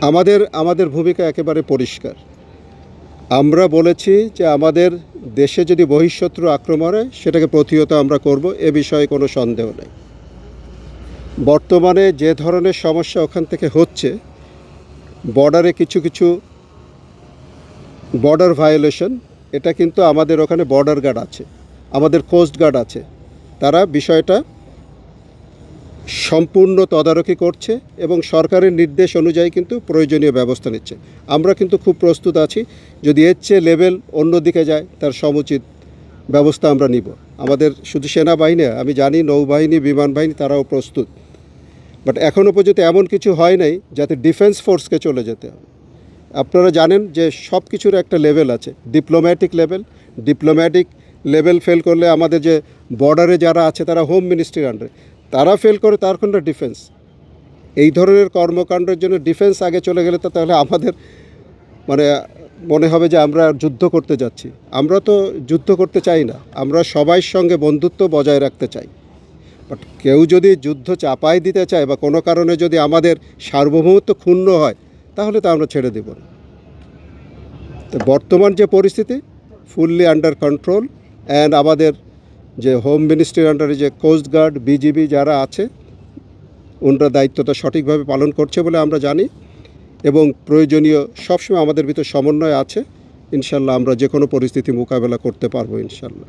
আমাদের ভূমিকা একেবারে পরিষ্কার। আমরা বলেছি যে আমাদের দেশে যদি বহিঃশত্রু আক্রমণ হয় সেটাকে প্রতিহত আমরা করব, এ বিষয়ে কোনো সন্দেহ নেই। বর্তমানে যে ধরনের সমস্যা ওখান থেকে হচ্ছে, বর্ডারে কিছু বর্ডার ভায়োলেশন, এটা কিন্তু আমাদের ওখানে বর্ডার গার্ড আছে, আমাদের কোস্ট গার্ড আছে, তারা বিষয়টা সম্পূর্ণ তদারকি করছে এবং সরকারের নির্দেশ অনুযায়ী কিন্তু প্রয়োজনীয় ব্যবস্থা নিচ্ছে। আমরা কিন্তু খুব প্রস্তুত আছি, যদি এর চেয়ে লেভেল অন্যদিকে যায় তার সমুচিত ব্যবস্থা আমরা নিব। আমাদের শুধু সেনাবাহিনী, আমি জানি নৌবাহিনী, বিমান বাহিনী তারাও প্রস্তুত। বাট এখনও পর্যন্ত এমন কিছু হয় নাই যাতে ডিফেন্স ফোর্সকে চলে যেতে হবে। আপনারা জানেন যে সব কিছুর একটা লেভেল আছে, ডিপ্লোম্যাটিক লেভেল ফেল করলে আমাদের যে বর্ডারে যারা আছে তারা হোম মিনিস্ট্রির আন্ডারে, তারা ফেল করে তার কোনো ডিফেন্স। এই ধরনের কর্মকাণ্ডের জন্য ডিফেন্স আগে চলে গেলে তো তাহলে আমাদের মনে হবে যে আমরা যুদ্ধ করতে যাচ্ছি। আমরা তো যুদ্ধ করতে চাই না, আমরা সবাইয়ের সঙ্গে বন্ধুত্ব বজায় রাখতে চাই। বাট কেউ যদি যুদ্ধ চাপাই দিতে চায় বা কোনো কারণে যদি আমাদের সার্বভৌমত্ব ক্ষুণ্ণ হয়, তাহলে তো আমরা ছেড়ে দেব না। তো বর্তমান যে পরিস্থিতি ফুললি আন্ডার কন্ট্রোল, অ্যান্ড আমাদের যে হোম মিনিস্ট্রির আন্ডারে যে কোস্ট গার্ড, বিজিবি যারা আছে, ওনারা দায়িত্বটা সঠিকভাবে পালন করছে বলে আমরা জানি, এবং প্রয়োজনীয় সবসময় আমাদের ভিতর সমন্বয় আছে। ইনশাল্লাহ আমরা যে কোনো পরিস্থিতি মোকাবেলা করতে পারবো ইনশাল্লাহ।